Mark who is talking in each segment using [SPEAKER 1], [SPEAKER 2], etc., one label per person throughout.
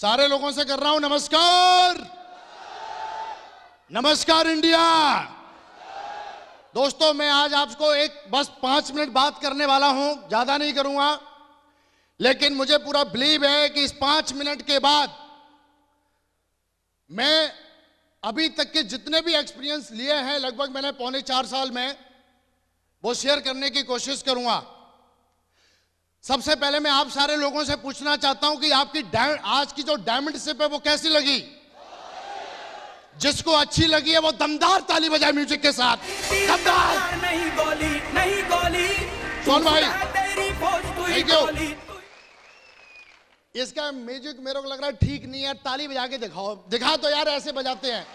[SPEAKER 1] सारे लोगों से कर रहा हूं नमस्कार। नमस्कार इंडिया। दोस्तों मैं आज आपको बस 5 मिनट बात करने वाला हूं, ज्यादा नहीं करूंगा, लेकिन मुझे पूरा बिलीव है कि इस 5 मिनट के बाद मैं अभी तक के जितने भी एक्सपीरियंस लिए हैं, लगभग मैंने 3.25 साल में, वो शेयर करने की कोशिश करूंगा। सबसे पहले मैं आप सारे लोगों से पूछना चाहता हूं कि आपकी आज की जो डायमंड सिप है वो कैसी लगी? जिसको अच्छी लगी है वो दमदार ताली बजाए म्यूजिक के साथ। दमदार।
[SPEAKER 2] नहीं गोली, नहीं गोली,
[SPEAKER 1] सोन भाई
[SPEAKER 2] थैंक
[SPEAKER 1] यू। इसका म्यूजिक मेरे को लग रहा है ठीक नहीं है, ताली बजा के दिखाओ। दिखा तो यार, ऐसे बजाते हैं।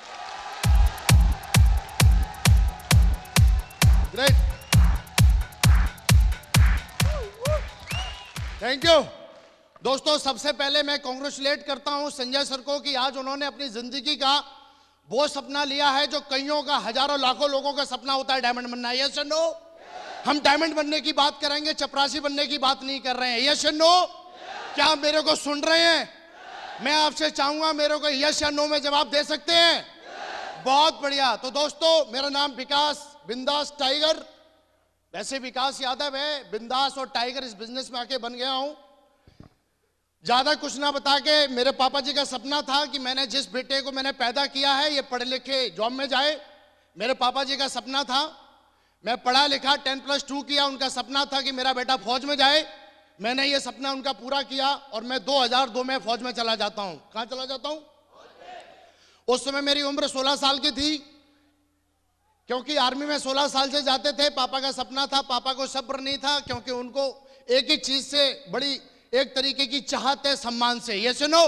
[SPEAKER 1] Great, thank you. दोस्तों सबसे पहले मैं कांग्रेचुलेट करता हूं संजय सर को कि आज उन्होंने अपनी जिंदगी का वो सपना लिया है जो कईयों का, हजारों लाखों लोगों का सपना होता है, डायमंड बनना। यस और नो? हम डायमंड बनने की बात करेंगे, चपरासी बनने की बात नहीं कर रहे हैं। यस और नो? क्या आप मेरे को सुन रहे हैं? मैं आपसे चाहूंगा मेरे को यस या नो में जवाब दे सकते हैं? बहुत बढ़िया। तो दोस्तों मेरा नाम विकास बिंदास टाइगर, वैसे विकास यादव है, बिंदास और टाइगर इस बिजनेस में आके बन गया हूं। ज्यादा कुछ ना बता के, मेरे पापा जी का सपना था कि मैंने जिस बेटे को मैंने पैदा किया है ये पढ़े लिखे जॉब में जाए। मेरे पापा जी का सपना था, मैं पढ़ा लिखा 10+2 किया। उनका सपना था कि मेरा बेटा फौज में जाए। मैंने ये सपना उनका पूरा किया और मैं 2002 में फौज में चला जाता हूं। कहां चला जाता हूं? उस समय मेरी उम्र 16 साल की थी, क्योंकि आर्मी में 16 साल से जाते थे। पापा का सपना था, पापा को सब्र नहीं था, क्योंकि उनको एक ही चीज से बड़ी एक तरीके की चाहत है, सम्मान से। ये सुनो,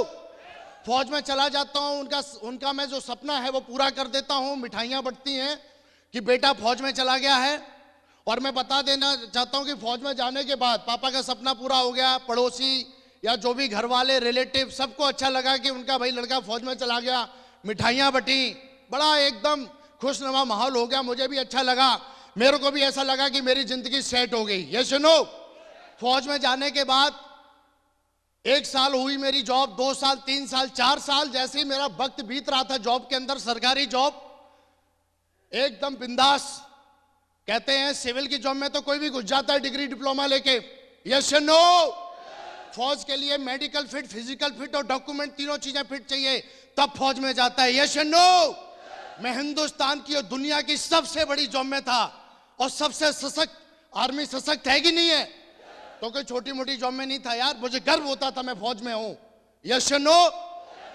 [SPEAKER 1] फौज में चला जाता हूं, उनका मैं जो सपना है वो पूरा कर देता हूं। मिठाइयां बंटती हैं कि बेटा फौज में चला गया है। और मैं बता देना चाहता हूं कि फौज में जाने के बाद पापा का सपना पूरा हो गया। पड़ोसी या जो भी घर वाले, रिलेटिव, सबको अच्छा लगा कि उनका भाई लड़का फौज में चला गया। मिठाइयां बटी, बड़ा एकदम खुशनुमा माहौल हो गया। मुझे भी अच्छा लगा, मेरे को भी ऐसा लगा कि मेरी जिंदगी सेट हो गई। ये सुनो, फौज में जाने के बाद 1 साल हुई मेरी जॉब, 2 साल, 3 साल, 4 साल। जैसे ही मेरा वक्त बीत रहा था जॉब के अंदर, सरकारी जॉब, एकदम बिंदास। कहते हैं सिविल की जॉब में तो कोई भी घुस जाता है डिग्री डिप्लोमा लेके। यस या नो? फौज के लिए मेडिकल फिट, फिजिकल फिट और डॉक्यूमेंट, तीनों चीजें फिट चाहिए, तब फौज में जाता है। यस या नो? मैं हिंदुस्तान की और दुनिया की सबसे बड़ी जॉब में था और सबसे सशक्त आर्मी सशक्त है कि नहीं है? तो कोई छोटी मोटी जॉब में नहीं था यार। मुझे गर्व होता था मैं फौज में हूं। यस या नो?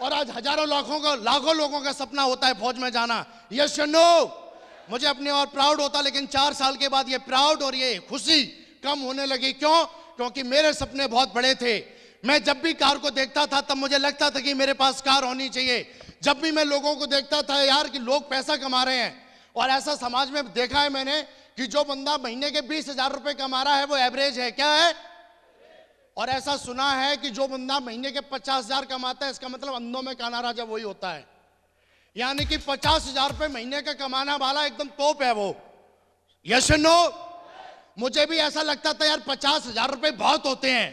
[SPEAKER 1] और आज हजारों लाखों लोगों का सपना होता है फौज में जाना। यस या नो? मुझे अपने और प्राउड होता, लेकिन 4 साल के बाद ये प्राउड और ये खुशी कम होने लगी। क्यों? क्योंकि मेरे सपने बहुत बड़े थे। मैं जब भी कार को देखता था तब मुझे लगता था कि मेरे पास कार होनी चाहिए। जब भी मैं लोगों को देखता था यार कि लोग पैसा कमा रहे हैं, और ऐसा समाज में देखा है मैंने कि जो बंदा महीने के 20,000 रुपए कमा रहा है वो एवरेज है। क्या है? और ऐसा सुना है कि जो बंदा महीने के 50,000 कमाता है, इसका मतलब अंधों में काना राजा वही होता है। यानी कि 50,000 रुपए महीने का कमाना वाला एकदम टॉप है वो। यस और नो? मुझे भी ऐसा लगता था यार 50,000 रुपए बहुत होते हैं,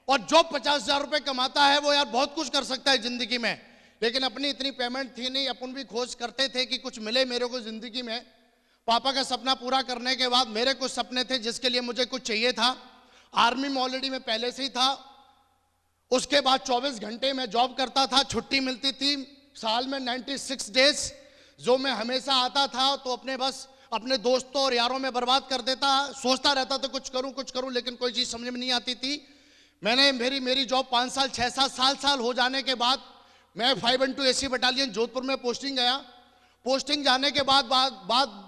[SPEAKER 1] और जो 50,000 रुपए कमाता है वो यार बहुत कुछ कर सकता है जिंदगी में। लेकिन अपनी इतनी पेमेंट थी नहीं, अपन भी खोज करते थे कि कुछ मिले मेरे को जिंदगी में। पापा का सपना पूरा करने के बाद मेरे कुछ सपने थे जिसके लिए मुझे कुछ चाहिए था। आर्मी में ऑलरेडी मैं पहले से ही था। उसके बाद 24 घंटे में जॉब करता था, छुट्टी मिलती थी साल में 96 डेज, जो मैं हमेशा आता था तो अपने दोस्तों और यारों में बर्बाद कर देता। सोचता रहता था कुछ करूं, लेकिन कोई चीज समझ में नहीं आती थी। मैंने मेरी जॉब 5 साल, 6-7 साल हो जाने के बाद मैं 512 AC बटालियन जोधपुर में पोस्टिंग गया। पोस्टिंग जाने के बाद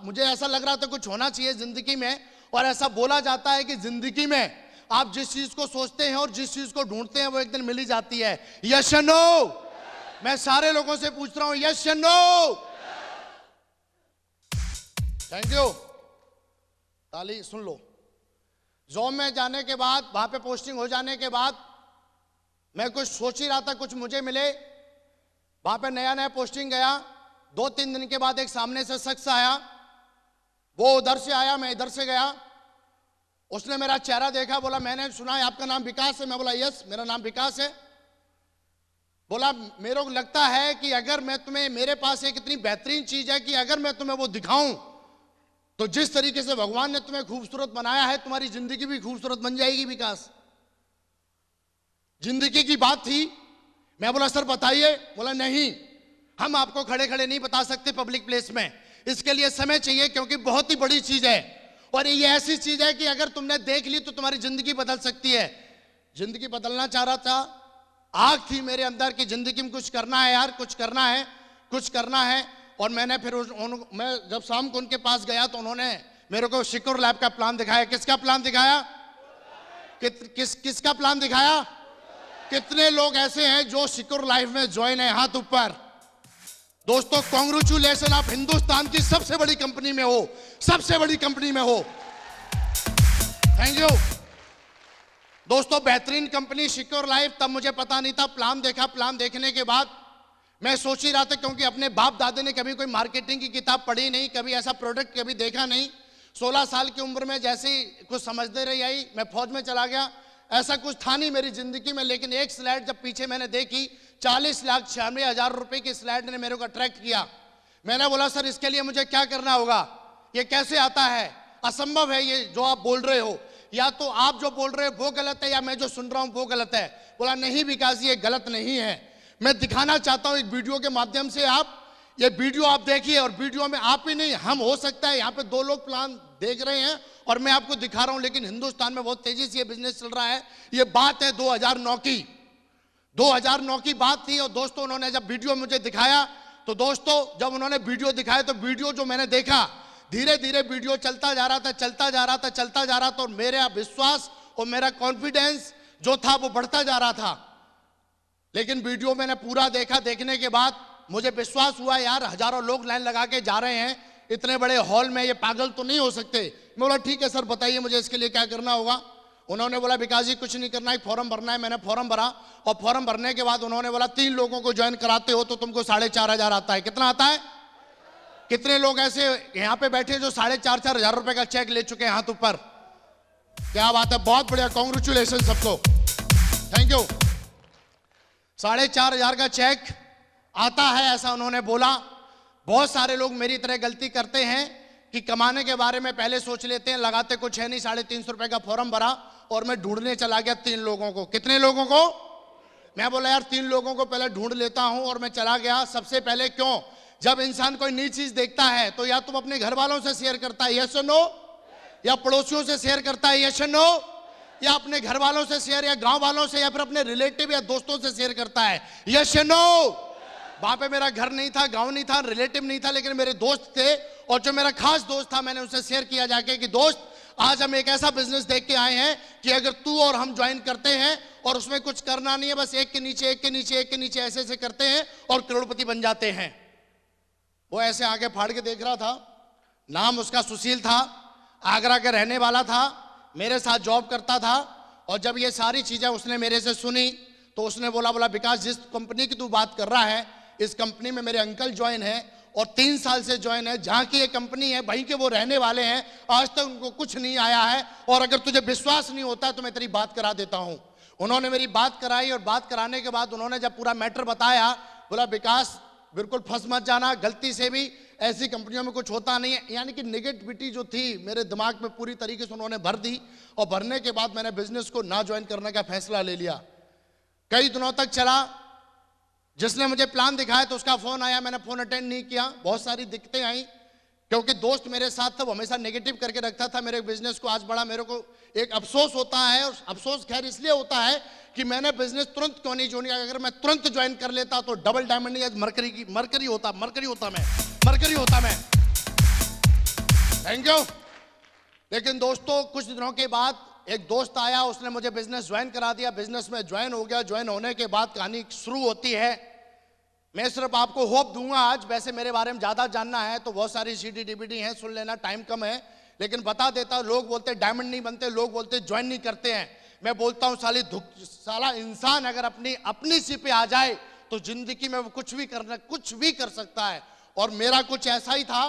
[SPEAKER 1] मुझे ऐसा लग रहा था कुछ होना चाहिए जिंदगी में। और ऐसा बोला जाता है कि जिंदगी में आप जिस चीज को सोचते हैं और जिस चीज को ढूंढते हैं वो एक दिन मिल ही जाती है। यस या नो? मैं सारे लोगों से पूछ रहा हूं, यस या नो? थैंक यू, ताली सुन लो। जॉब में जाने के बाद, वहां पे पोस्टिंग हो जाने के बाद, मैं कुछ सोच ही रहा था कुछ मुझे मिले। वहां पे नया पोस्टिंग गया। 2-3 दिन के बाद एक सामने से शख्स आया, वो उधर से आया, मैं इधर से गया। उसने मेरा चेहरा देखा, बोला मैंने सुना है आपका नाम विकास है। मैं बोला यस, मेरा नाम विकास है। बोला मेरे को लगता है कि अगर मैं तुम्हें, मेरे पास एक इतनी बेहतरीन चीज है कि अगर मैं तुम्हें वो दिखाऊं तो जिस तरीके से भगवान ने तुम्हें खूबसूरत बनाया है तुम्हारी जिंदगी भी खूबसूरत बन जाएगी। विकास जिंदगी की बात थी। मैं बोला सर बताइए। बोला नहीं, हम आपको खड़े खड़े नहीं बता सकते पब्लिक प्लेस में, इसके लिए समय चाहिए क्योंकि बहुत ही बड़ी चीज है और ये ऐसी चीज है कि अगर तुमने देख ली तो तुम्हारी जिंदगी बदल सकती है। जिंदगी बदलना चाह रहा था, आग थी मेरे अंदर कि जिंदगी में कुछ करना है यार, कुछ करना है, कुछ करना है। और मैंने फिर मैं जब शाम को उनके पास गया तो उन्होंने मेरे को सिक्योर लैब का प्लान दिखाया। किसका प्लान दिखाया? किसका प्लान दिखाया? कितने लोग ऐसे हैं जो सिक्योर लाइफ में ज्वाइन है? हाथ ऊपर। दोस्तों कांग्रेचुलेशन, आप हिंदुस्तान की सबसे बड़ी कंपनी में हो, सबसे बड़ी कंपनी में हो। थैंक यू दोस्तों। बेहतरीन कंपनी सिक्योर लाइफ। तब मुझे पता नहीं था, प्लान देखा। प्लान देखने के बाद मैं सोच ही रहा था क्योंकि अपने बाप दादे ने कभी कोई मार्केटिंग की किताब पढ़ी नहीं, कभी ऐसा प्रोडक्ट कभी देखा नहीं। 16 साल की उम्र में जैसे ही कुछ समझते रही आई, मैं फौज में चला गया। ऐसा कुछ था नहीं मेरी जिंदगी में, लेकिन एक स्लाइड जब पीछे मैंने देखी 40,96,000 रुपए की स्लाइड ने मेरे को अट्रैक्ट किया। मैंने बोला सर इसके लिए मुझे क्या करना होगा? ये कैसे आता है? असंभव है ये जो आप बोल रहे हो, या तो आप जो बोल रहे हो वो गलत है या मैं जो सुन रहा हूं वो गलत है। बोला नहीं विकास ये गलत नहीं है, मैं दिखाना चाहता हूं एक वीडियो के माध्यम से। आप ये वीडियो आप देखिए और वीडियो में आप ही नहीं हम, हो सकता है यहाँ पे 2 लोग प्लान देख रहे हैं और मैं आपको दिखा रहा हूं, लेकिन हिंदुस्तान में बहुत तेजी से ये बिजनेस चल रहा है। ये बात है 2009 की, 2009 की बात थी। और दोस्तों उन्होंने जब वीडियो मुझे दिखाया तो दोस्तों जब उन्होंने वीडियो दिखाया तो वीडियो जो मैंने देखा, धीरे धीरे वीडियो चलता जा रहा था, चलता जा रहा था, चलता जा रहा था और मेरा विश्वास और मेरा कॉन्फिडेंस जो था वो बढ़ता जा रहा था। लेकिन वीडियो मैंने पूरा देखा, देखने के बाद मुझे विश्वास हुआ यार हजारों लोग लाइन लगा के जा रहे हैं इतने बड़े हॉल में, ये पागल तो नहीं हो सकते। मैं बोला ठीक है सर बताइए मुझे इसके लिए क्या करना होगा। उन्होंने बोला विकास जी कुछ नहीं करना है, फॉर्म भरना है। मैंने फॉर्म भरा और फॉर्म भरने के बाद उन्होंने बोला 3 लोगों को ज्वाइन कराते हो तो तुमको 4,500 आता है। कितना आता है? कितने लोग ऐसे यहां पे बैठे जो 4,500 रुपए का चेक ले चुके हैं? हाथ ऊपर। क्या बात है, बहुत बढ़िया, कांग्रेचुलेशन सबको, थैंक यू। 4,500 का चेक आता है ऐसा उन्होंने बोला। बहुत सारे लोग मेरी तरह गलती करते हैं कि कमाने के बारे में पहले सोच लेते हैं, लगाते कुछ है नहीं। 350 रुपए का फॉर्म भरा और मैं ढूंढने चला गया 3 लोगों को। कितने लोगों को? मैं बोला यार 3 लोगों को पहले ढूंढ लेता हूं और मैं चला गया सबसे पहले। क्यों? जब इंसान कोई नई चीज देखता है तो या तो अपने घर वालों से शेयर करता है, यस और नो, या पड़ोसियों से शेयर करता है, यस और नो, या अपने घर वालों से शेयर, या गांव वालों से, या फिर अपने रिलेटिव या दोस्तों से शेयर करता है, यस और नो। वहां पे मेरा घर नहीं था, गांव नहीं था, रिलेटिव नहीं था, लेकिन मेरे दोस्त थे और जो मेरा खास दोस्त था मैंने उससे शेयर किया जाके कि दोस्त आज हम एक ऐसा बिजनेस देख के आए हैं कि अगर तू और हम ज्वाइन करते हैं और उसमें कुछ करना नहीं है, बस एक के नीचे एक के नीचे एक के नीचे ऐसे ऐसे करते हैं और करोड़पति बन जाते हैं। वो ऐसे आगे फाड़ के देख रहा था। नाम उसका सुशील था, आगरा का रहने वाला था, मेरे साथ जॉब करता था। और जब ये सारी चीजें उसने मेरे से सुनी तो उसने बोला विकास जिस कंपनी की तू बात कर रहा है इस कंपनी में मेरे अंकल ज्वाइन है और 3 साल से ज्वाइन है। जहां की ये कंपनी है वहीं के वो रहने वाले हैं, आज तक उनको कुछ नहीं आया है। और अगर तुझे विश्वास नहीं होता तो मैं तेरी बात करा देता हूं। उन्होंने मेरी बात कराई और बात कराने के बाद उन्होंने जब पूरा मैटर बताया, बोला विकास बिल्कुल फंस मत जाना, गलती से भी ऐसी कंपनियों में कुछ होता नहीं है। यानी कि नेगेटिविटी जो थी मेरे दिमाग में पूरी तरीके से उन्होंने भर दी और भरने के बाद मैंने बिजनेस को ना ज्वाइन करने का फैसला ले लिया। कई दिनों तक चला। जिसने मुझे प्लान दिखाया तो उसका फोन आया, मैंने फोन अटेंड नहीं किया। बहुत सारी दिक्कतें आई क्योंकि दोस्त मेरे साथ था, वो हमेशा नेगेटिव करके रखता था मेरे बिजनेस को। आज बड़ा मेरे को एक अफसोस होता है, और अफसोस खैर इसलिए होता है कि मैंने बिजनेस तुरंत क्यों नहीं ज्वाइन। अगर मैं तुरंत ज्वाइन कर लेता तो डबल डायमंड नहीं, मरकरी होता मैं। Thank you. लेकिन दोस्तों कुछ दिनों के बाद एक दोस्त आया, उसने मुझे बिजनेस ज्वाइन करा दिया। बिजनेस में ज्वाइन हो गया। ज्वाइन होने के बाद कहानी शुरू होती है। मैं सिर्फ आपको होप दूंगा आज, वैसे मेरे बारे में ज्यादा जानना है तो बहुत सारी CD DVD हैं, सुन लेना, टाइम कम है, लेकिन बता देता हूं। लोग बोलते डायमंड नहीं बनते, लोग बोलते ज्वाइन नहीं करते हैं। मैं बोलता हूं साला इंसान अगर अपनी सी पे आ जाए तो जिंदगी में वो कुछ भी कर सकता है। और मेरा कुछ ऐसा ही था।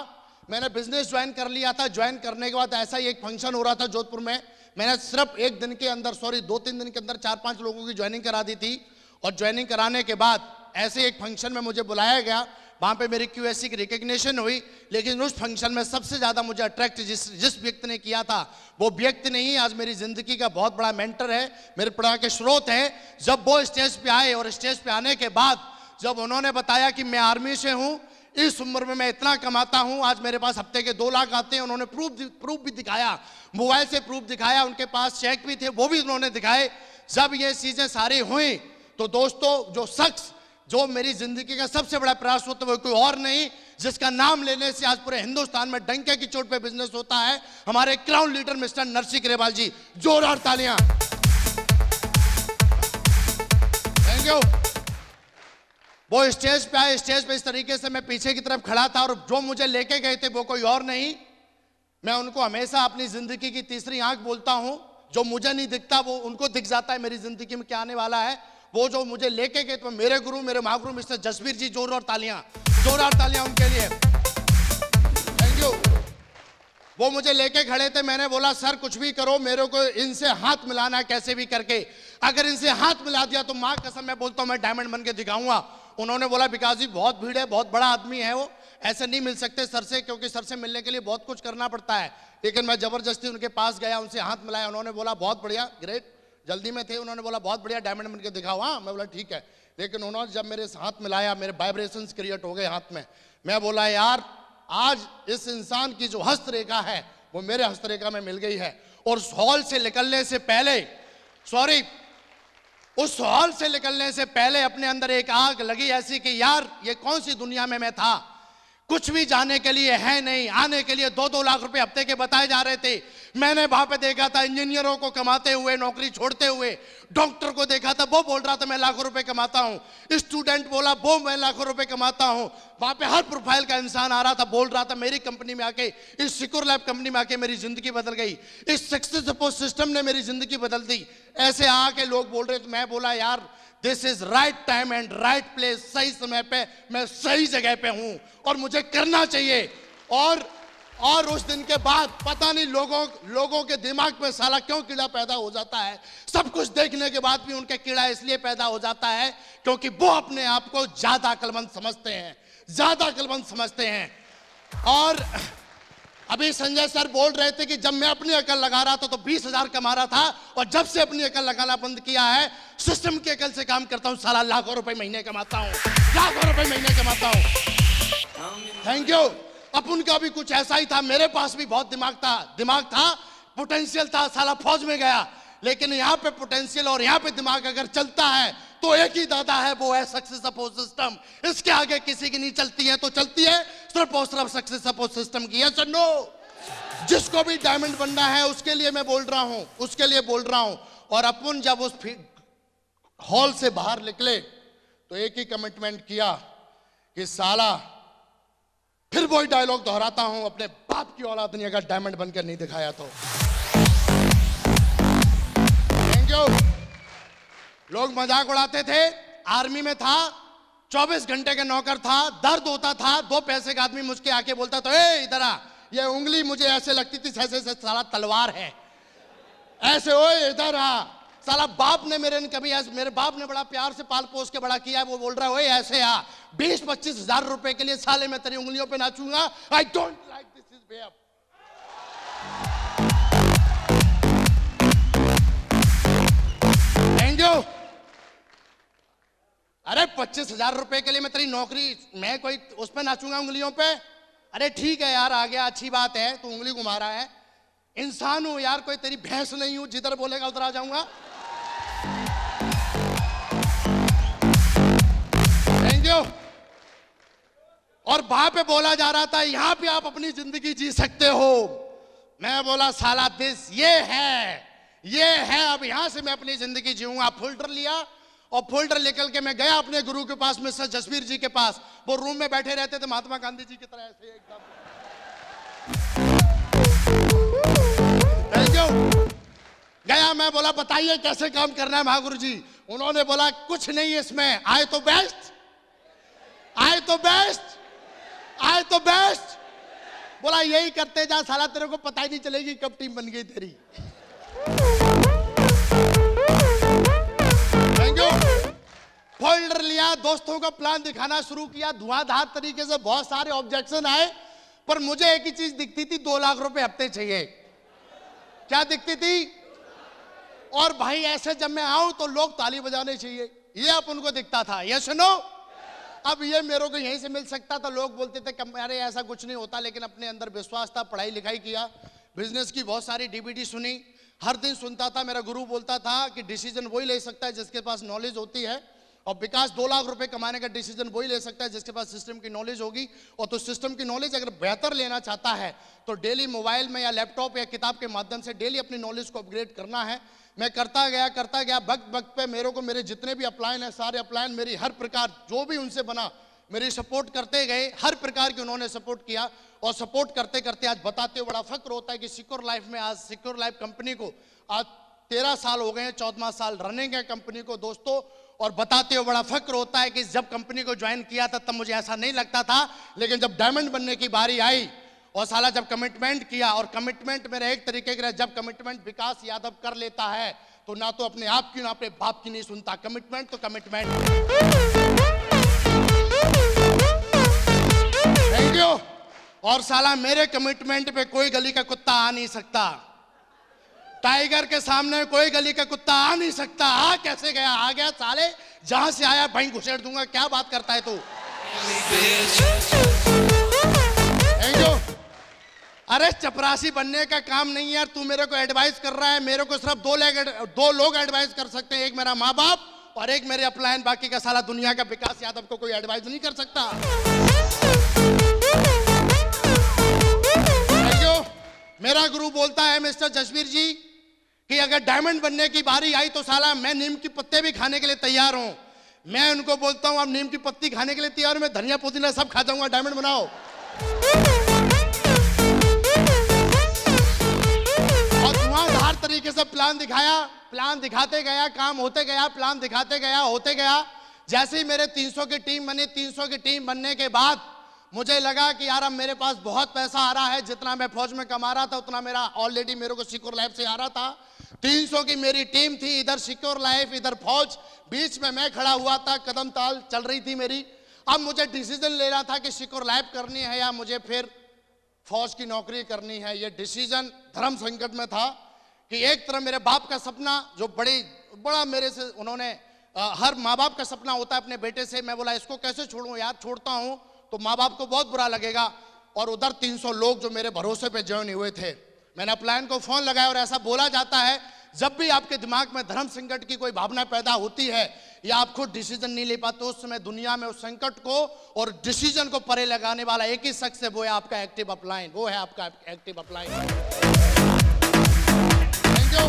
[SPEAKER 1] मैंने बिजनेस ज्वाइन कर लिया था। ज्वाइन करने के बाद ऐसा ही एक फंक्शन हो रहा था जोधपुर में। मैंने सिर्फ 1 दिन के अंदर 2-3 दिन के अंदर 4-5 लोगों की ज्वाइनिंग करा दी थी। और ज्वाइनिंग कराने के बाद ऐसे एक फंक्शन में मुझे बुलाया गया, वहां पे मेरी QSC की रिकग्निशन हुई। लेकिन उस फंक्शन में सबसे ज्यादा मुझे अट्रैक्ट जिस व्यक्ति ने किया था, वो व्यक्ति नहीं, आज मेरी जिंदगी का बहुत बड़ा मेंटर है, मेरे प्रेरणा के स्रोत है। जब वो स्टेज पे आए और स्टेज पे आने के बाद जब उन्होंने बताया कि मैं आर्मी से हूं, इस उम्र में मैं इतना कमाता हूं, आज मेरे पास हफ्ते के 2 लाख आते हैं, उन्होंने प्रूफ भी दिखाया, मोबाइल से प्रूफ दिखाया, उनके पास चेक भी थे, वो भी उन्होंने दिखाए। जब ये चीजें सारी हुई तो दोस्तों, जो शख्स जो मेरी जिंदगी का सबसे बड़ा प्रयास होता है वो कोई और नहीं, जिसका नाम लेने से आज पूरे हिंदुस्तान में डंके की चोट पे बिजनेस होता है, हमारे crown leader mister Narsingh Grewal ji. जोरदार तालियां। Thank you. वो स्टेज पे आए, स्टेज पे इस तरीके से मैं पीछे की तरफ खड़ा था, और जो मुझे लेके गए थे वो कोई और नहीं, मैं उनको हमेशा अपनी जिंदगी की तीसरी आंख बोलता हूं। जो मुझे नहीं दिखता वो उनको दिख जाता है मेरी जिंदगी में क्या आने वाला है। वो जो मुझे लेके गए तो मेरे गुरु, मेरे महागुरु मिस्टर जसवीर जी। जोरदार तालियां उनके लिए। Thank you. वो मुझे लेके खड़े थे, मैंने बोला सर कुछ भी करो, मेरे को इनसे हाथ मिलाना है कैसे भी करके, अगर इनसे हाथ मिला दिया तो मां कसम मैं बोलता हूं मैं डायमंड बन के दिखाऊंगा। उन्होंने बोला विकास जी बहुत भीड़ है, बहुत बड़ा आदमी है वो, ऐसे नहीं मिल सकते सर से, क्योंकि सर से मिलने के लिए बहुत कुछ करना पड़ता है। लेकिन मैं जबरदस्ती उनके पास गया, उनसे हाथ मिलाया, उन्होंने बोला बहुत बढ़िया, ग्रेट, जल्दी में थे, उन्होंने बोला बहुत बढ़िया डायमंड बन के दिखाओ। हाँ, मैं बोला ठीक है। लेकिन उन्होंने जब मेरे हाथ मिलाया, मेरे वाइब्रेशंस क्रिएट हो गए हाथ में। मैं बोला यार आज इस इंसान की जो हस्तरेखा है वो मेरे हस्तरेखा में मिल गई है। और उस हॉल से निकलने से पहले, उस हॉल से निकलने से पहले अपने अंदर एक आग लगी ऐसी कि यार ये कौन सी दुनिया में मैं था, कुछ भी जाने के लिए है नहीं, आने के लिए 2-2 लाख रुपए हफ्ते के बताए जा रहे थे। मैंने वहां पे देखा था इंजीनियरों को कमाते हुए, नौकरी छोड़ते हुए, डॉक्टर को देखा था वो बोल रहा था मैं लाखों रुपए कमाता हूं, स्टूडेंट बोला वो मैं लाखों रुपए कमाता हूं। वहां पे हर प्रोफाइल का इंसान आ रहा था, बोल रहा था मेरी कंपनी में आके, इस सिक्योर लैब कंपनी में आके मेरी जिंदगी बदल गई, इस सक्सेस सपोर्ट सिस्टम ने मेरी जिंदगी बदल दी। ऐसे आके लोग बोल रहे थे। मैं बोला यार this is right time and right place, सही समय पे मैं सही जगह पे हूं और मुझे करना चाहिए। और उस दिन के बाद पता नहीं लोगों के दिमाग में साला क्यों कीड़ा पैदा हो जाता है। सब कुछ देखने के बाद भी उनके कीड़ा इसलिए पैदा हो जाता है क्योंकि वो अपने आप को ज्यादा अक्लमंद समझते हैं। और अभी संजय सर बोल रहे थे कि जब मैं अपनी अकल लगा रहा था तो 20,000 कमा रहा था, और जब से अपनी अकल लगाना बंद किया है, सिस्टम की अकल से काम करता हूं, साला लाखों रुपए महीने कमाता हूं। Thank you. अपन का भी कुछ ऐसा ही था, मेरे पास भी बहुत दिमाग था, पोटेंशियल था, साला फौज में गया। लेकिन यहाँ पे पोटेंशियल और यहाँ पे दिमाग अगर चलता है तो एक ही दादा है, वो है सक्सेस सपोर्ट सिस्टम। इसके आगे किसी की नहीं चलती है, तो चलती है सिर्फ और सिर्फ सक्सेस सपोर्ट सिस्टम की। यस और नो? जिसको भी डायमंड बनना है उसके लिए मैं बोल रहा हूं, और अपन जब उस हॉल से बाहर निकले तो एक ही कमिटमेंट किया कि साला फिर वही डायलॉग दोहराता हूं, अपने बाप की औलाद ने अगर डायमंड बनकर नहीं दिखाया तो। Thank you. लोग मजाक उड़ाते थे, आर्मी में था, 24 घंटे के नौकर था, दर्द होता था, 2 पैसे का आदमी मुझके आके बोलता था ए इधर आ, ये उंगली मुझे ऐसे लगती थी जैसे साला तलवार है, ऐसे ओए इधर आ। साला बाप ने मेरे बाप ने बड़ा प्यार से पाल पोस के बड़ा किया, वो बोल रहा है ओए ऐसे आ। 20-25 हजार रुपए के लिए साले मैं तेरी उंगलियों पे नाचूंगा। I don't like this is way up. Thank you. अरे 25,000 रुपए के लिए मैं तेरी नौकरी, मैं कोई उस पे नाचूंगा उंगलियों पे? अरे ठीक है यार, आ गया, अच्छी बात है, तू उंगली घुमा रहा है, इंसान हूं यार, कोई तेरी भैंस नहीं हूं, जिधर बोलेगा उधर आ जाऊंगा। Thank you. और वहां पे बोला जा रहा था यहां पे आप अपनी जिंदगी जी सकते हो। मैं बोला साला ये है, अब यहां से मैं अपनी जिंदगी जीऊंगा। फोल्डर लिया और फोल्डर निकल के मैं गया अपने गुरु के पास, मिस्टर जसवीर जी के पास। वो रूम में बैठे रहते थे महात्मा गांधी जी की तरह ऐसे एकदम। Thank you. गया, मैं बोला बताइए कैसे काम करना है महागुरु जी। उन्होंने बोला कुछ नहीं इसमें, आए तो बेस्ट। बोला यही करते जा साला, तेरे को पता ही नहीं चलेगी कब टीम बन गई तेरी। Thank you. गया, दोस्तों को प्लान दिखाना शुरू किया, धुआंधार तरीके से बहुत सारे ऑब्जेक्शन आए, पर मुझे एक ही चीज दिखती थी, 2 लाख रुपए हफ्ते चाहिए। क्या दिखती थी? और भाई ऐसे जब मैं आऊं तो लोग ताली बजाने चाहिए, ये अब उनको दिखता था। ये सुनो, अब ये मेरे को यहीं से मिल सकता था। लोग बोलते थे अरे ऐसा कुछ नहीं होता, लेकिन अपने अंदर विश्वास था, पढ़ाई लिखाई किया, बिजनेस की बहुत सारी डीवीडी सुनी, हर दिन सुनता था। मेरा गुरु बोलता था कि डिसीजन वही ले सकता है जिसके पास नॉलेज होती है, और विकास 2 लाख रुपए कमाने का डिसीजन वही ले सकता है जिसके पास सिस्टम की नॉलेज होगी। और तो सिस्टम की नॉलेज अगर बेहतर लेना चाहता है तो डेली मोबाइल में या लैपटॉप या किताब के माध्यम से डेली अपनी नॉलेज को अपग्रेड करना है। मैं करता गया। वक्त वक्त पे मेरे को मेरे जितने भी अपलाइन है, सारे अपलाइन मेरी हर प्रकार जो भी उनसे बना मेरी सपोर्ट करते गए, हर प्रकार की उन्होंने सपोर्ट किया। और सपोर्ट करते करते आज बताते हुए बड़ा फक्र होता है कि सिक्योर लाइफ में, आज सिक्योर लाइफ कंपनी को आज 13 साल हो गए हैं, 14वां साल रनिंग है कंपनी को दोस्तों। और बताते हुए बड़ा फक्र होता है कि जब कंपनी को ज्वाइन किया था तब मुझे ऐसा नहीं लगता था, लेकिन जब डायमंड बनने की बारी आई और साला जब कमिटमेंट किया, और कमिटमेंट मेरा एक तरीके का, जब कमिटमेंट विकास यादव कर लेता है तो ना तो अपने आप की ना अपने बाप की नहीं सुनता। कमिटमेंट तो कमिटमेंट। Thank you. और साला मेरे कमिटमेंट पे कोई गली का कुत्ता आ नहीं सकता, टाइगर के सामने कोई गली का कुत्ता आ नहीं सकता। आ कैसे गया? आ गया साले, जहां से आया भाई घुसेड़ दूंगा। क्या बात करता है तू? Thank you. अरे चपरासी बनने का काम नहीं यार, तू मेरे को एडवाइस कर रहा है। मेरे को सिर्फ 2 लोग एडवाइस कर सकते हैं, एक मेरा माँ बाप और एक मेरे अपलाइन। बाकी का साला दुनिया का विकास यादव को कोई एडवाइस नहीं कर सकता। Thank you. मेरा गुरु बोलता है मिस्टर जसवीर जी कि अगर डायमंड बनने की बारी आई तो साला मैं नीम की पत्ते भी खाने के लिए तैयार हूं। मैं उनको बोलता हूं आप नीम की पत्ती खाने के लिए तैयार हूं, मैं धनिया पुदीना सब खा जाऊंगा, डायमंड बनाओ। और धुआंधार तरीके से प्लान दिखाया, प्लान दिखाते गया, काम होते गया, प्लान दिखाते गया, होते गया। जैसे ही मेरे 300 की टीम बनी, 300 की टीम बनने के बाद मुझे लगा कि यार अब मेरे पास बहुत पैसा आ रहा है, जितना मैं फौज में कमा रहा था उतना मेरा ऑलरेडी मेरे को सिक्योर लाइफ से आ रहा था। 300 की मेरी टीम थी, इधर सिक्योर लाइफ इधर फौज, बीच में मैं खड़ा हुआ था, कदम ताल चल रही थी मेरी। अब मुझे डिसीजन लेना था कि सिक्योर लाइफ करनी है या मुझे फिर फौज की नौकरी करनी है। ये डिसीजन धर्म संकट में था कि एक तरफ मेरे बाप का सपना जो बड़ा मेरे से उन्होंने हर माँ बाप का सपना होता है अपने बेटे से। मैं बोला इसको कैसे छोड़ूं यार, छोड़ता हूं तो माँ बाप को बहुत बुरा लगेगा। और उधर 300 लोग जो मेरे भरोसे पे ज्वाइन हुए थे। मैंने अपलाइन को फोन लगाया और ऐसा बोला जाता है जब भी आपके दिमाग में धर्म संकट की कोई भावना पैदा होती है या आप खुद डिसीजन नहीं ले पाते, उस समय दुनिया में उस संकट को और डिसीजन को परे लगाने वाला एक ही शख्स है, वो है आपका एक्टिव अपलाइन। वो है आपका एक्टिव अपलाइन। Thank you.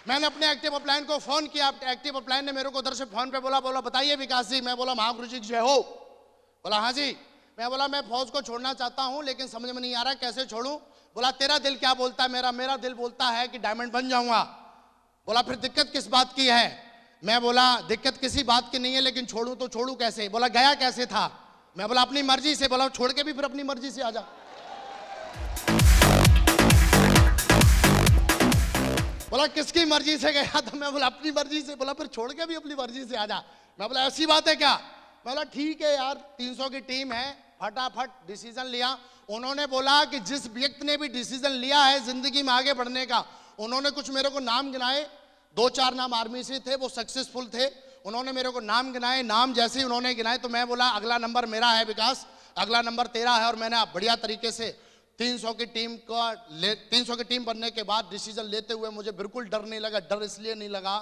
[SPEAKER 1] मैंने अपने एक्टिव अपलाइन को फोन किया, एक्टिव अपलाइन ने मेरे को उधर से फोन पे बोला बताइए विकास जी। मैं बोला महागुरु जी जय हो। बोला हाँ जी। मैं बोला मैं फौज को छोड़ना चाहता हूं लेकिन समझ में नहीं आ रहा कैसे छोड़ूं। बोला तेरा दिल क्या बोलता है? मेरा दिल बोलता है कि डायमंड बन जाऊंगा। बोला फिर दिक्कत किस बात की है? मैं बोला दिक्कत किसी बात की नहीं है, लेकिन छोड़ूं तो छोड़ूं कैसे? बोला गया कैसे था? मैं बोला अपनी मर्जी से। बोला छोड़ के भी फिर अपनी मर्जी से आ जा। बोला किसकी मर्जी से गया था? मैं बोला अपनी मर्जी से। बोला फिर छोड़ के भी अपनी मर्जी से आ जा। मैं बोला ऐसी बात है क्या? मैं बोला ठीक है यार, 300 की टीम है, फटाफट डिसीजन लिया। उन्होंने बोला कि जिस व्यक्ति ने भी डिसीजन लिया है जिंदगी में आगे बढ़ने का, उन्होंने कुछ मेरे को नाम गिनाए, 2-4 नाम आर्मी से थे, वो सक्सेसफुल थे। उन्होंने मेरे को नाम गिनाए। नाम जैसे ही उन्होंने गिनाए तो मैं बोला अगला नंबर मेरा है विकास, अगला नंबर तेरा है। और मैंने बढ़िया तरीके से 300 की टीम बनने के बाद डिसीजन लेते हुए मुझे बिल्कुल डर नहीं लगा। डर इसलिए नहीं लगा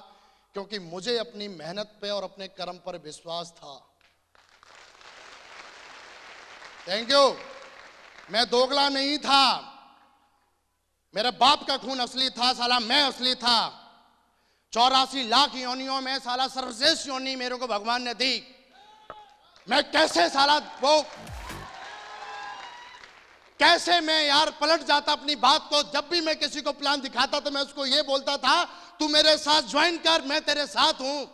[SPEAKER 1] क्योंकि मुझे अपनी मेहनत पे और अपने कर्म पर विश्वास था। Thank you. मैं दोगला नहीं था, मेरे बाप का खून असली था, साला मैं असली था। 84 लाख योनियों में साला सर्वश्रेष्ठ योनि मेरे को भगवान ने दी। मैं कैसे साला वो कैसे मैं यार पलट जाता अपनी बात को। जब भी मैं किसी को प्लान दिखाता तो मैं उसको ये बोलता था तू मेरे साथ ज्वाइन कर, मैं तेरे साथ हूं।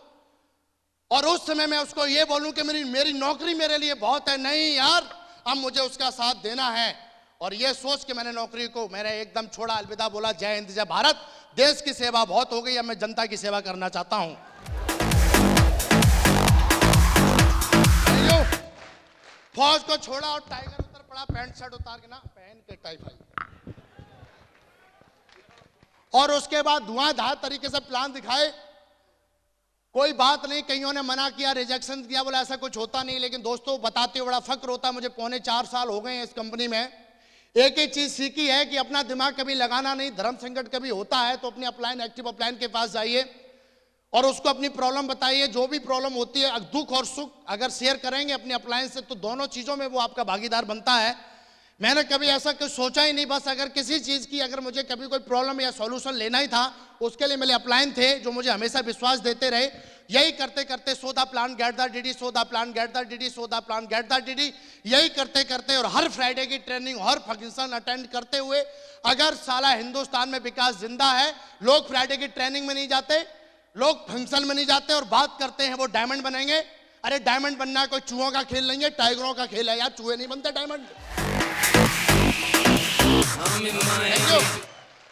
[SPEAKER 1] और उस समय मैं उसको ये बोलूं कि मेरी नौकरी मेरे लिए बहुत है। नहीं यार, अब मुझे उसका साथ देना है। और ये सोच के मैंने नौकरी को एकदम छोड़ा, अलविदा बोला, जय हिंद जय भारत। देश की सेवा बहुत हो गई, अब मैं जनता की सेवा करना चाहता हूं। बॉस को छोड़ा और टाइगर उतर पड़ा पैंट शर्ट उतार के ना पहन के टाइफाइड, और उसके बाद धुआंधार तरीके से प्लान दिखाए। कोई बात नहीं, कईयों ने मना किया, रिजेक्शन किया, बोला ऐसा कुछ होता नहीं। लेकिन दोस्तों बताते हुए बड़ा फक्र होता है, मुझे 4.25 साल हो गए हैं इस कंपनी में। एक ही चीज सीखी है कि अपना दिमाग कभी लगाना नहीं। धर्म संकट कभी होता है तो अपने अपलाइन, एक्टिव अपलाइन के पास जाइए और उसको अपनी प्रॉब्लम बताइए। जो भी प्रॉब्लम होती है, दुख और सुख अगर शेयर करेंगे अपने अपलाइन से तो दोनों चीजों में वो आपका भागीदार बनता है। मैंने कभी ऐसा कुछ सोचा ही नहीं। बस अगर किसी चीज की अगर मुझे कभी कोई प्रॉब्लम या सॉल्यूशन लेना ही था, उसके लिए मेरे अपलाइन थे जो मुझे हमेशा विश्वास देते रहे। यही करते करते so the plan get the DD, so the plan get the DD, so the plan get the DD, यही करते करते और हर फ्राइडे की ट्रेनिंग, हर फंक्शन अटेंड करते हुए, अगर साला हिंदुस्तान में विकास जिंदा है, लोग फ्राइडे की ट्रेनिंग में नहीं जाते, लोग फंक्शन में नहीं जाते और बात करते हैं वो डायमंड बनेंगे। अरे डायमंड बनना है कोई चूहों का खेल नहीं है, टाइगरों का खेल है यार। चूहे नहीं बनते डायमंड।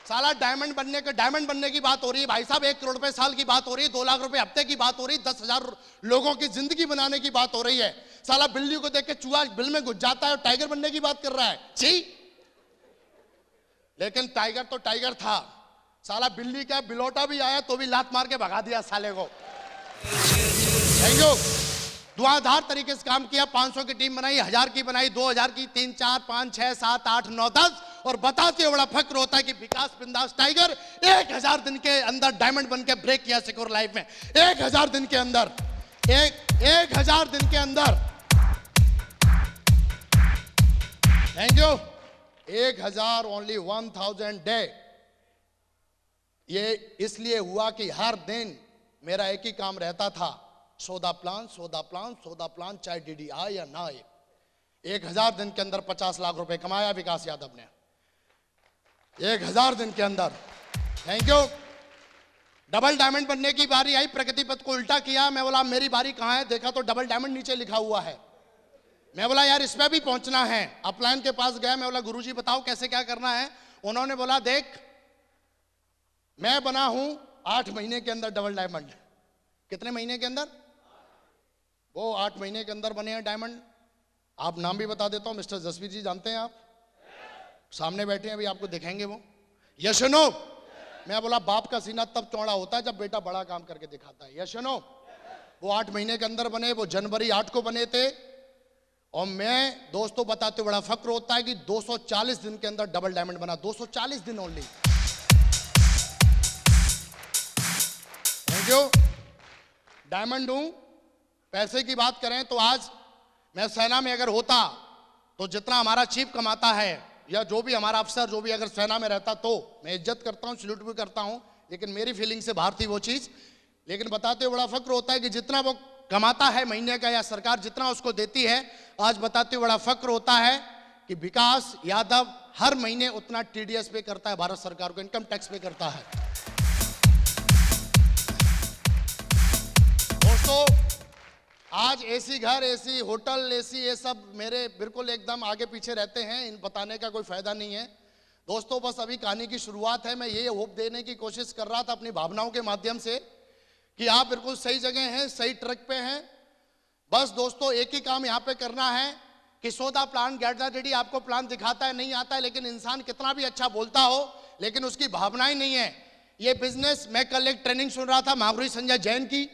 [SPEAKER 1] साला डायमंड बनने की बात हो रही है भाई साहब। 1 करोड़ रुपए साल की बात हो रही है, 2 लाख रुपए हफ्ते की बात हो रही है, 10,000 लोगों की जिंदगी बनाने की बात हो रही है। साला बिल्ली को देख के चूहा बिल में घुस जाता है और टाइगर बनने की बात कर रहा है। छी। लेकिन टाइगर तो टाइगर था। साला बिल्ली का बिलोटा भी आया तो भी लात मार के भगा दिया साले को। Thank you. धुआंधार तरीके से काम किया। 500 की टीम बनाई, 1000 की बनाई, 2000 की, 3, 4, 5, 6, 7, 8, 9, 10 और बताते हुए बड़ा फक्र होता है कि विकास बिंदास टाइगर 1000 दिन के अंदर डायमंड बन के ब्रेक किया सिक्योर लाइफ में। 1000 दिन के अंदर, 1000 दिन के अंदर। Thank you. 1000 only 1000 day. ये इसलिए हुआ कि हर दिन मेरा एक ही काम रहता था, सौदा प्लान, सौदा प्लान, सौदा प्लान, चाहे डीडी आए या ना आए। 1000 दिन के अंदर 50 लाख रुपए कमाया विकास यादव ने 1000 दिन के अंदर। Thank you. डबल डायमंड बनने की बारी आई, प्रगति पथ को उल्टा किया। मैं बोला मेरी बारी कहां है, देखा तो डबल डायमंड नीचे लिखा हुआ है। मैं बोला यार इसमें भी पहुंचना है। अपलाइन के पास गया, मैं बोला गुरुजी बताओ कैसे क्या करना है। उन्होंने बोला देख मैं बना हूं 8 महीने के अंदर डबल डायमंड। कितने महीने के अंदर? वो 8 महीने के अंदर बने हैं डायमंड। आप नाम भी बता देता हूं, मिस्टर जसवीर जी जानते हैं आप, सामने बैठे हैं, अभी आपको दिखाएंगे वो। Yes no. मैं बोला बाप का सीना तब चौड़ा होता है जब बेटा बड़ा काम करके दिखाता है। Yes no. वो 8 महीने के अंदर बने, वो जनवरी 8 को बने थे। और मैं दोस्तों बताते बड़ा फक्र होता है कि 240 दिन के अंदर डबल डायमंड बना। 240 दिन ओनली। Thank you. डायमंड हूं। पैसे की बात करें तो आज मैं सेना में अगर होता तो जितना हमारा चीफ कमाता है या जो भी हमारा अफसर जो भी अगर सेना में रहता तो मैं इज्जत करता हूं, सल्यूट भी करता हूं, लेकिन मेरी फीलिंग से बाहर थी वो चीज। लेकिन बताते हुए बड़ा फक्र होता है कि जितना वो कमाता है महीने का या सरकार जितना उसको देती है, आज बताते हुए बड़ा फक्र होता है कि विकास यादव हर महीने उतना टीडीएस पे करता है, भारत सरकार को इनकम टैक्स पे करता है। दोस्तों आज एसी घर, एसी होटल, एसी ये सब मेरे बिल्कुल एकदम आगे पीछे रहते हैं, इन बताने का कोई फायदा नहीं है। दोस्तों बस अभी कहानी की शुरुआत है। मैं ये होप देने की कोशिश कर रहा था अपनी भावनाओं के माध्यम से कि आप बिल्कुल सही जगह हैं, सही ट्रैक पे हैं। बस दोस्तों एक ही काम यहाँ पे करना है कि सौदा प्लान गेट द डीडी। आपको प्लान दिखाता है नहीं आता है, लेकिन इंसान कितना भी अच्छा बोलता हो लेकिन उसकी भावनाएं नहीं है। ये बिजनेस, मैं कल एक ट्रेनिंग सुन रहा था महागुरु संजय जैन की,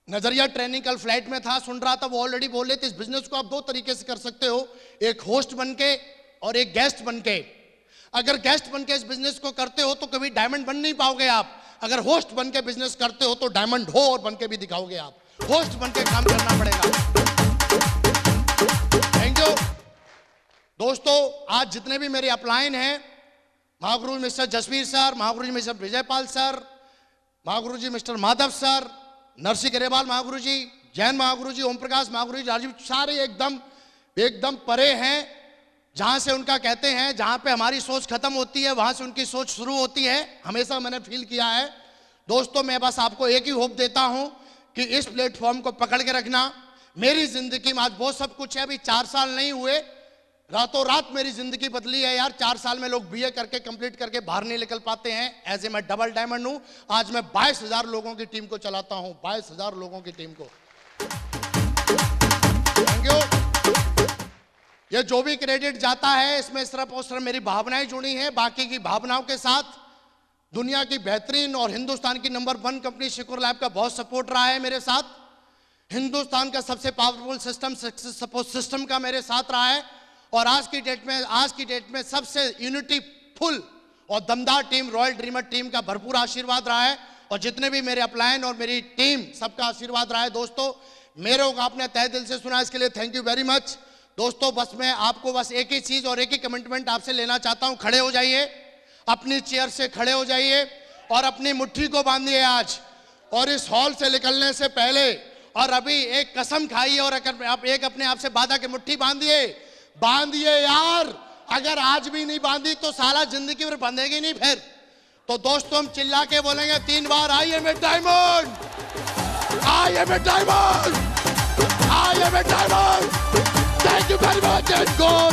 [SPEAKER 1] नजरिया ट्रेनिंग, कल फ्लाइट में था, सुन रहा था, वो ऑलरेडी बोल रहे थे इस बिजनेस को आप 2 तरीके से कर सकते हो, एक होस्ट बनके और एक गेस्ट बनके। अगर गेस्ट बनके इस बिजनेस को करते हो तो कभी डायमंड बन नहीं पाओगे आप। अगर होस्ट बनके बिजनेस करते हो तो डायमंड हो और बनके भी दिखाओगे आप। होस्ट बनके काम करना पड़ेगा। Thank you. दोस्तों आज जितने भी मेरे अपलाइन हैं, महागुरु मिस्टर जसवीर सर, महागुरु जी मिस्टर विजयपाल सर, महागुरु जी मिस्टर माधव सर, नरसिंह गरेवाल महागुरु जी, जैन महागुरु जी, ओम प्रकाश महागुरु जी, राजीव, सारे एकदम परे हैं। जहां से उनका कहते हैं जहां पे हमारी सोच खत्म होती है वहां से उनकी सोच शुरू होती है, हमेशा मैंने फील किया है। दोस्तों मैं बस आपको एक ही होप देता हूं कि इस प्लेटफॉर्म को पकड़ के रखना। मेरी जिंदगी में आज बहुत सब कुछ है, अभी 4 साल नहीं हुए, रातों रात मेरी जिंदगी बदली है यार। 4 साल में लोग बीए करके कंप्लीट करके बाहर नहीं निकल पाते हैं। ऐसे मैं डबल डायमंड हूं। आज मैं 22,000 लोगों की टीम को चलाता हूं, 22,000 लोगों की टीम को। Thank you. ये जो भी क्रेडिट जाता है इसमें सिर्फ और सिर्फ मेरी भावनाएं जुड़ी हैं, बाकी की भावनाओं के साथ दुनिया की बेहतरीन और हिंदुस्तान की नंबर 1 कंपनी शिकोर लैब का बहुत सपोर्ट रहा है मेरे साथ। हिंदुस्तान का सबसे powerful system success support system का मेरे साथ रहा है। और आज की डेट में सबसे यूनिटी फुल और दमदार टीम रॉयल ड्रीमर टीम का भरपूर आशीर्वाद रहा है। और जितने भी मेरे अपलायन और मेरी टीम सबका आशीर्वाद रहा है। दोस्तों मेरे को आपने तहे दिल से सुना, इसके लिए थैंक यू वेरी मच। दोस्तों बस मैं आपको बस एक ही चीज और एक ही कमिटमेंट आपसे लेना चाहता हूं। खड़े हो जाइए, अपनी चेयर से खड़े हो जाइए और अपनी मुट्ठी को बांधिए आज। और इस हॉल से निकलने से पहले और अभी एक कसम खाइए और आप एक अपने आप से वादा की मुट्ठी बांधिए यार। अगर आज भी नहीं बांधी तो साला जिंदगी में बंधेगी नहीं फिर। तो दोस्तों हम चिल्ला के बोलेंगे 3 बार, I am a diamond, I am a diamond, I am a diamond. Thank you very much and go.